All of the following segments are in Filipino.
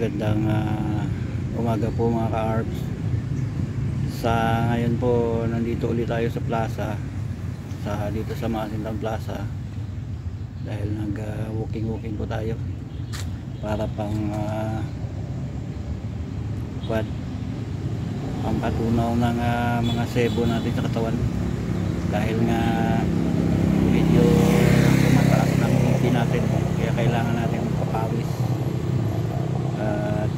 Magandang umaga po mga ka-ARPS. Sa ngayon po, nandito ulit tayo sa plaza, dito sa Masintang Plaza, dahil nag-walking po tayo para pampatunaw ng mga sebo natin sa katawan, dahil nga medyo tumataas ng BP natin, kaya kailangan natin magpapawis. At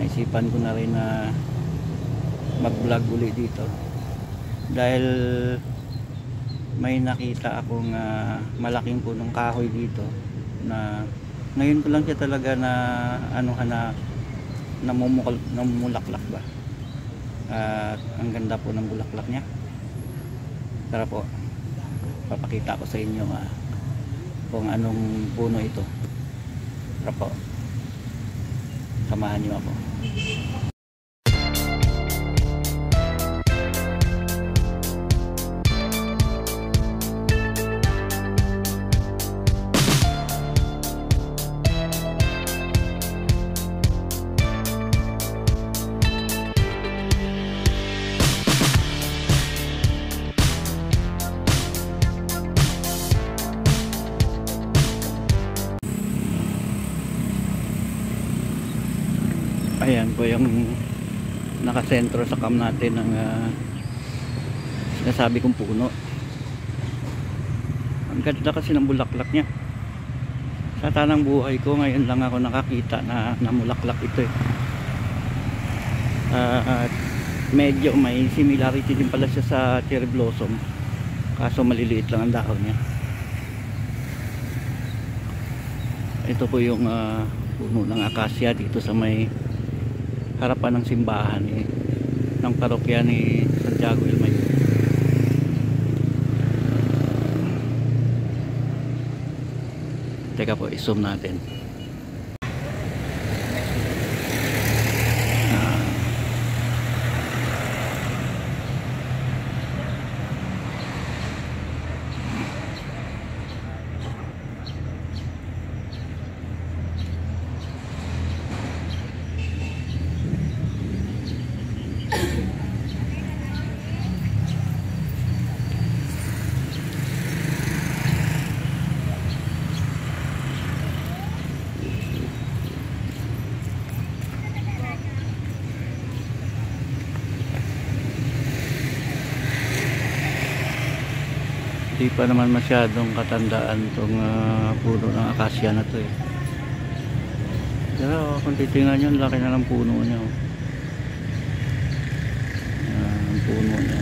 naisipan ko na rin na mag-vlog ulit dito dahil may nakita akong malaking punong kahoy dito na ngayon ko lang siya talaga na namumulaklak ba. At ang ganda po ng bulaklak niya. Tara po, papakita ko sa inyo kung anong puno ito. Tara po, samahan niyo ako. Ayan po yung nakasentro sa cam natin ng sinasabi kong puno. Ang ganda kasi ng bulaklak niya. Sa tanang buhay ko ngayon lang ako nakakita na namulaklak ito at medyo may similarity din pala siya sa cherry blossom, kaso maliliit lang ang dahon niya. Ito po yung puno ng akasya dito sa may harapan ng simbahan ng parokya ni Santiago Ilmayo. Teka po, i-zoom natin. Hindi pa naman masyadong katandaan itong puno ng akasya na to Pero kung titingnan nyo, laki na ng puno niya. Ang puno niya.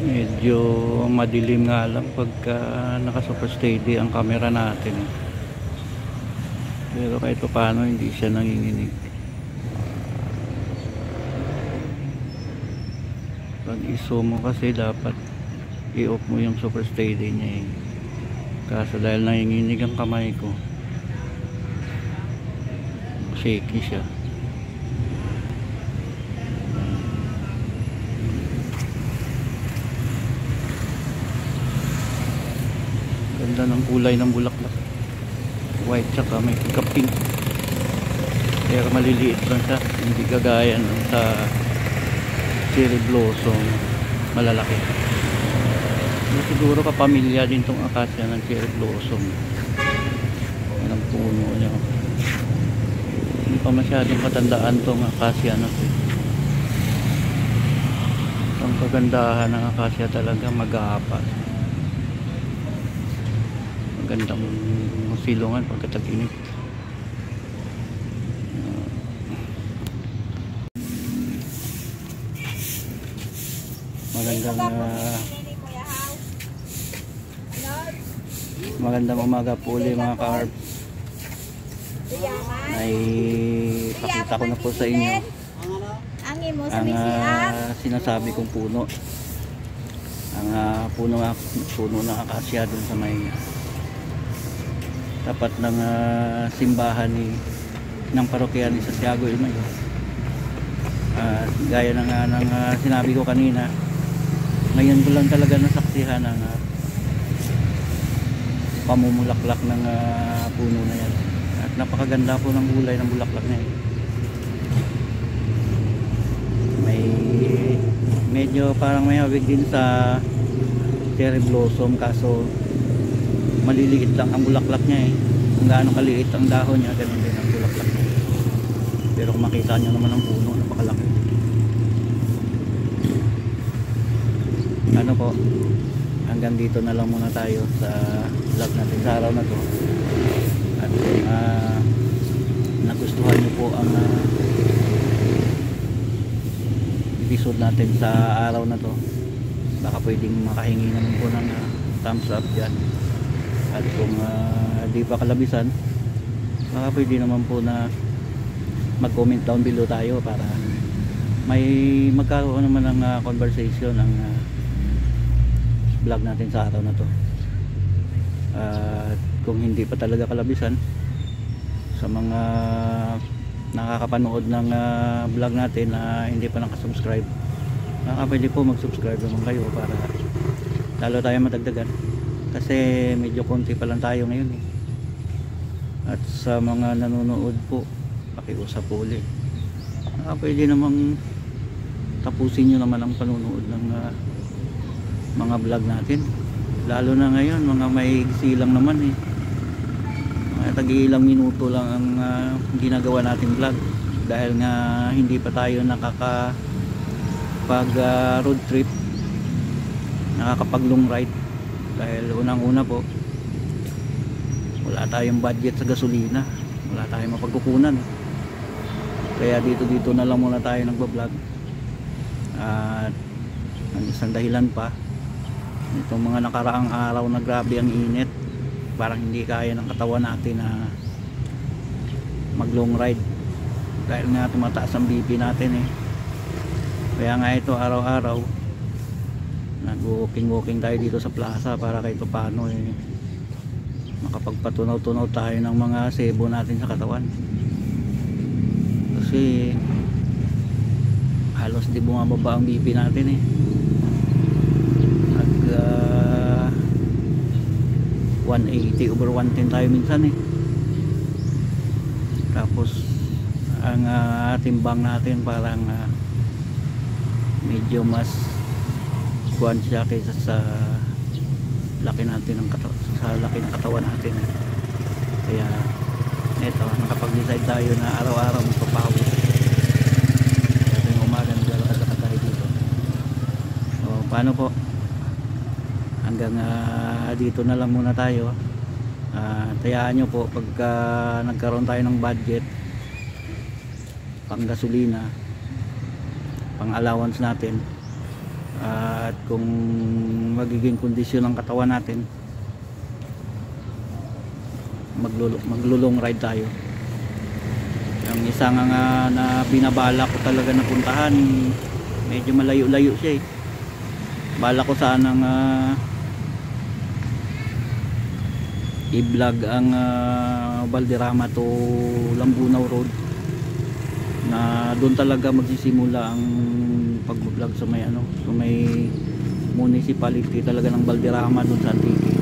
Medyo madilim nga lang pagka naka super steady ang camera natin, pero kahit paano hindi siya nanginginig. Pag i-zoom mo kasi dapat i-off mo yung super steady niya kaso dahil nanginginig ang kamay ko, shaky siya. Ganda ng kulay ng bulaklak, white tsaka may pagka-pink, pero maliliit lang siya, hindi kagaya sa cherry blossom malalaki. Siguro kapamilya din tong akasya ng cherry blossom. Yan ang puno niya. Hindi pa masyadong katandaan tong akasya na ito. Ang kagandahan ng akasya talaga mag-aapas. Magandang silungan pagkatag-init. Magandang umaga po ulit mga ka-ARPS. Ay pakita ko na po sa inyo ang sinasabi kong puno. Ang puno ng akasya dun sa may tapat ng simbahan ng parokya ni Santiago Ilmayo. Gaya na nga ng sinabi ko kanina, ngayon ko lang talaga nasaksihan ang pamumulaklak ng puno na yan. At napakaganda po ng kulay ng bulaklak na yan. May medyo parang may hawig din sa cherry blossom, kaso maliliit lang ang bulaklak niya kung gaano kaliit ang dahon niya, ganun din ang bulaklak niya. Pero kung makita nyo naman ang puno, napakalaki. Ano po, hanggang dito na lang muna tayo sa vlog natin sa araw na to. At kung nagustuhan nyo po ang episode natin sa araw na to, baka pwedeng makahingi naman po ng thumbs up dyan. At kung di pa kalabisan, baka pwede naman po na mag-comment down below tayo para may magkaroon naman ng conversation ng vlog natin sa araw na to. At kung hindi pa talaga kalabisan, sa mga nakakapanood ng vlog natin na hindi pa nakasubscribe, pwede po mag-subscribe naman kayo para lalo tayo matagdagan, kasi medyo konti pa lang tayo ngayon At sa mga nanonood po, pakiusap po ulit, pwede namang tapusin nyo naman ang panunood ng mga vlog natin, lalo na ngayon mga maigsi lang naman mga tag-iilang minuto lang ang ginagawa nating vlog, dahil nga hindi pa tayo nakakapag road trip, nakakapag long ride, dahil unang-una po wala tayong budget sa gasolina, wala tayong mapagkukunan, kaya dito na lang muna tayo nagbablog. At ang isang dahilan pa, itong mga nakaraang araw na grabe ang init, parang hindi kaya ng katawan natin na mag long ride, dahil nga tumataas ang BP natin kaya nga ito araw-araw nag-walking tayo dito sa plaza para kahit paano makapagpatunaw-tunaw tayo ng mga sebo natin sa katawan, kasi halos di bumababa ang BP natin nag 180/110 tayo minsan tapos ang timbang natin parang medyo mas kuwan siya kaysa sa laki natin ng katawan natin kaya eto, nakapag-decide tayo na araw-araw magpapawis. Kasi umaga naglalakad tayo dito. So paano po, hanggang dito na lang muna tayo. Tayaan nyo po pagka nagkaroon tayo ng budget pang gasolina, pang allowance natin, at kung magiging kondisyon ng katawan natin, maglulong ride tayo. Yung isa nga na binabala ko talaga na puntahan, medyo malayo-layo siya bala ko sanang i-vlog ang Valderrama to Lambunaw Road, na doon talaga magsisimula ang pag-vlog sa may sa may municipality talaga ng Valderrama, doon sa Antique.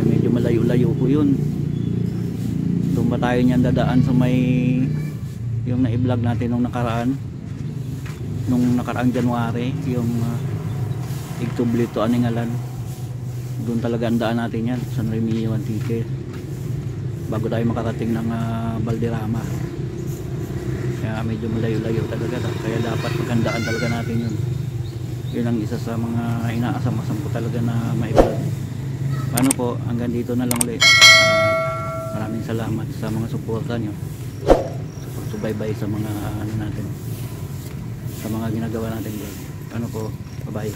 Medyo malayo-layo po yun. Doon ba tayo niyan dadaan sa may yung na-vlog natin nung nakaraang January, yung Igtubli to Aningalan. Doon talaga ang daan natin yan, San Remigio Antique, bago tayo makarating ng Valderrama. Kaya medyo malayo-layo talaga, kaya dapat paghandaan talaga natin yun. Yun ang isa sa mga inaasam-asam ko talaga na ma-vlog. Paano po, hanggang dito na lang ulit. Maraming salamat sa mga suporta nyo, sa pagsubaybay sa mga natin, sa mga ginagawa natin vlog. Paano po, bye bye.